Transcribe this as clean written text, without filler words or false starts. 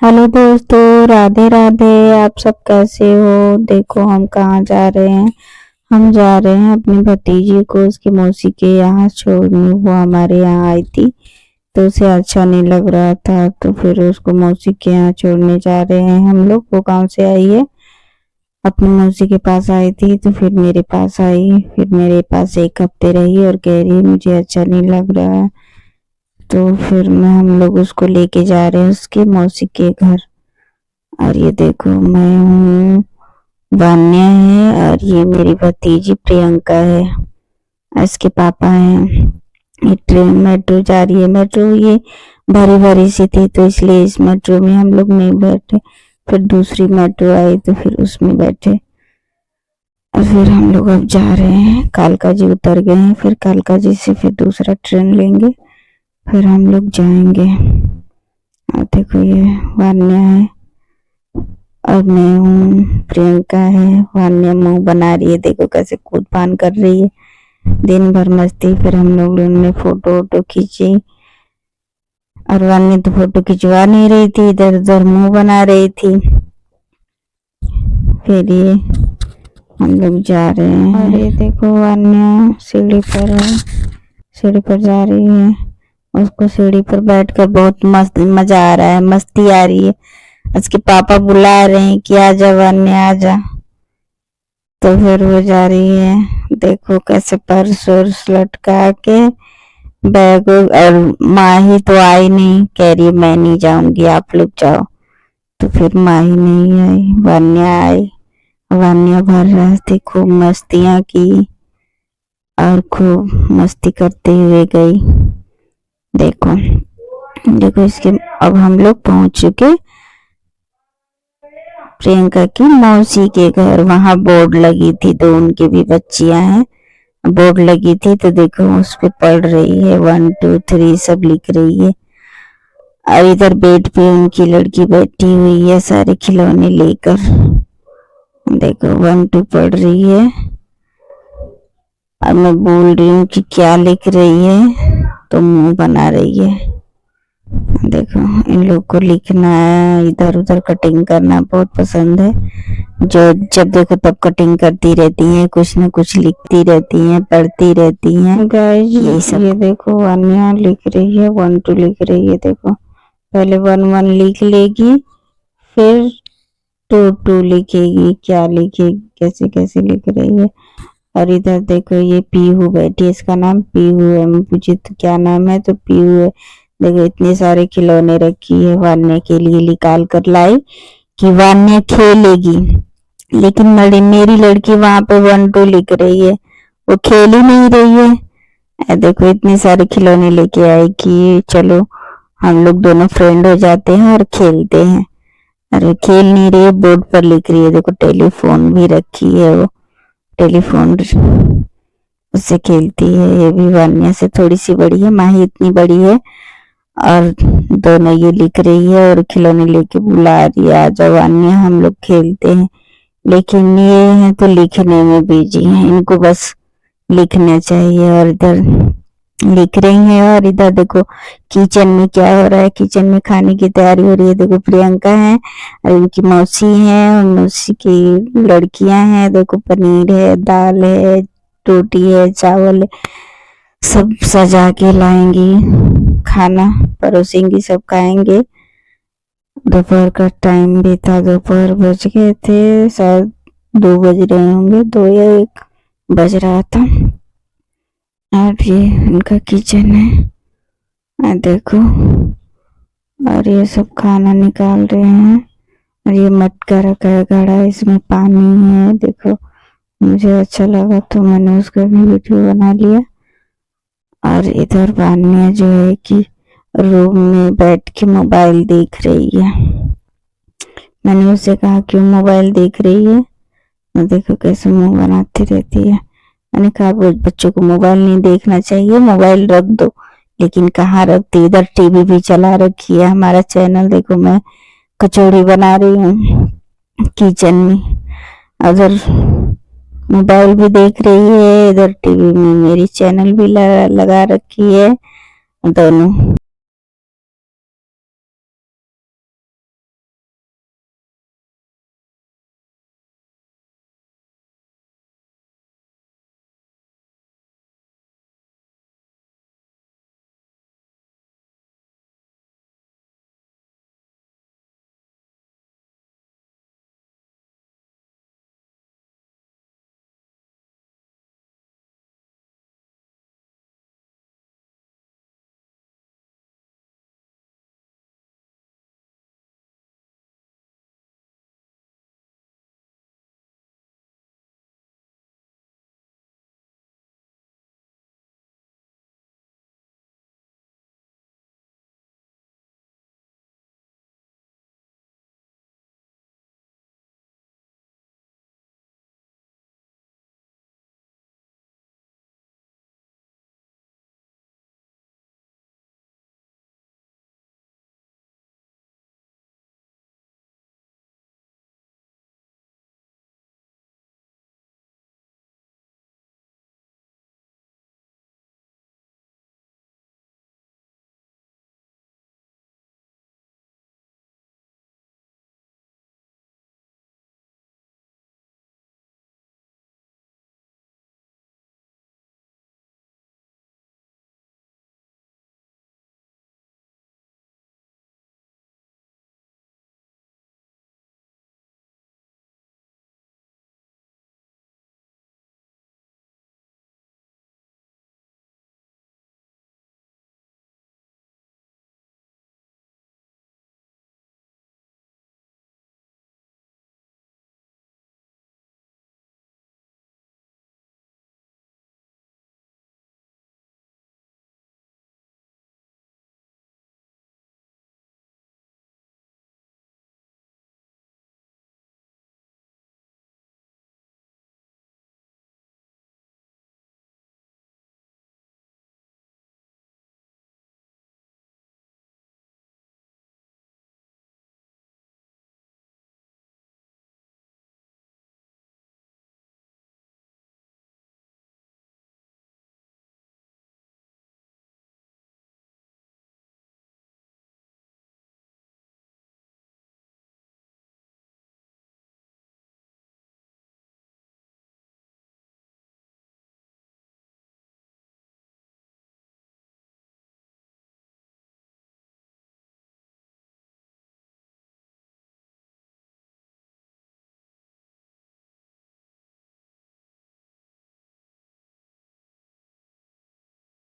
Hello दोस्तों, राधे राधे। आप सब कैसे हो? देखो हम कहाँ जा रहे हैं। हम जा रहे हैं अपनी भतीजी को उसकी मौसी के यहाँ छोड़ने। वो हमारे यहाँ आई थी तो उसे अच्छा नहीं लग रहा था, तो फिर उसको मौसी के यहाँ छोड़ने जा रहे हैं हम लोग। वो गाँव से आई है, अपनी मौसी के पास आई थी तो फिर मेरे पास आई। फिर मेरे पास एक हफ्ते रही और कह रही मुझे अच्छा नहीं लग रहा है। तो फिर हम लोग उसको लेके जा रहे हैं उसके मौसी के घर। और ये देखो, मैं हूँ, वान्या है और ये मेरी भतीजी प्रियंका है और इसके पापा हैं। ये ट्रेन मेट्रो जा रही है। मेट्रो ये भरी भरी सी थी तो इसलिए इस मेट्रो में हम लोग नहीं बैठे। फिर दूसरी मेट्रो आई तो फिर उसमें बैठे और फिर हम लोग अब जा रहे हैं। कालका जी उतर गए हैं, फिर कालका जी से फिर दूसरा ट्रेन लेंगे, फिर हम लोग जाएंगे। और देखो ये वान्या है और मैं हूँ, प्रियंका है। वान्या मुंह बना रही है, देखो कैसे कूद फान कर रही है, दिन भर मस्ती। फिर हम लोग ने फोटो वोटो खींची और वान्या तो फोटो खिंचवा नहीं रही थी, इधर उधर मुंह बना रही थी। फिर ये हम लोग जा रहे हैं और ये देखो वान्या सीढ़ी पर जा रही है। उसको सीढ़ी पर बैठकर बहुत मस्त मजा आ रहा है, मस्ती आ रही है। उसके पापा बुला रहे हैं कि आजा वान्या आजा, तो फिर वो जा रही है। देखो कैसे पर्स वर्स लटका के बैग। और माही तो आई नहीं, कह रही मैं नहीं जाऊंगी, आप लोग जाओ। तो फिर माही नहीं आई, वान्या आई। वान्या भर रास्ते खूब मस्तियां की और खूब मस्ती करते हुए गई। देखो देखो इसके, अब हम लोग पहुंच चुके प्रियंका की मौसी के घर। वहां बोर्ड लगी थी, तो उनकी भी बच्चियां हैं, बोर्ड लगी थी तो देखो उस पे पढ़ रही है, 1 2 3 सब लिख रही है। और इधर बेड पे उनकी लड़की बैठी हुई है सारे खिलौने लेकर। देखो 1 2 पढ़ रही है और मैं बोल रही हूँ कि क्या लिख रही है, तो मुंह बना रही है। देखो इन लोग को लिखना, इधर उधर कटिंग करना बहुत पसंद है। जो जब देखो तब कटिंग करती रहती हैं, कुछ न कुछ लिखती रहती हैं, पढ़ती रहती हैं। गाइस ये सब, ये देखो वान्या लिख रही है, 1 2 लिख रही है। देखो पहले 1 1 लिख लेगी, फिर 2 2 लिखेगी, क्या लिखेगी, कैसे कैसे लिख रही है। और इधर देखो ये पीहू बैठी है, इसका नाम पीहू है। मैं पूछी तो क्या नाम है, तो पीहू है। देखो इतने सारे खिलौने रखी है वान्या के लिए, निकाल कर लाई कि वान्या खेलेगी। लेकिन मेरी लड़की वहां पे 1 2 लिख रही है, वो खेल ही नहीं रही है। देखो इतने सारे खिलौने लेके आई कि चलो हम लोग दोनों फ्रेंड हो जाते हैं और खेलते हैं। अरे खेल नहीं रही है, बोर्ड पर लिख रही है। देखो टेलीफोन भी रखी है, वो टेलीफोन उससे खेलती है। ये भी वान्या से थोड़ी सी बड़ी है, माही इतनी बड़ी है। और दोनों ये लिख रही है और खिलौने लेके बुला रही है, आजा वान्या हम लोग खेलते हैं। लेकिन ये है तो लिखने में बिजी है, इनको बस लिखना चाहिए। और इधर लिख रही है और इधर देखो किचन में क्या हो रहा है, किचन में खाने की तैयारी हो रही है। देखो प्रियंका है और उनकी मौसी है और मौसी की लड़कियां हैं। देखो पनीर है, दाल है, रोटी है, चावल है, सब सजा के लाएंगी, खाना परोसेंगी, सब खाएंगे। दोपहर का टाइम भी था, दोपहर बज गए थे, शायद 2 बज रहे होंगे, 2 या 1 बज रहा था। और ये उनका किचन है, देखो। और ये सब खाना निकाल रहे हैं और ये मटका रखा है घड़ा, इसमें पानी है। देखो मुझे अच्छा लगा तो मैंने उसका भी वीडियो बना लिया। और इधर वान्या जो है कि रूम में बैठ के मोबाइल देख रही है। मैंने उससे कहा क्यों मोबाइल देख रही है, तो देखो कैसे मुंह बनाती रहती है। मैंने कहा बच्चों को मोबाइल नहीं देखना चाहिए, मोबाइल रख दो। लेकिन कहाँ रखती, इधर टीवी भी चला रखी है, हमारा चैनल। देखो मैं कचौड़ी बना रही हूँ किचन में, उधर मोबाइल भी देख रही है, इधर टीवी में मेरी चैनल भी लगा रखी है। दोनों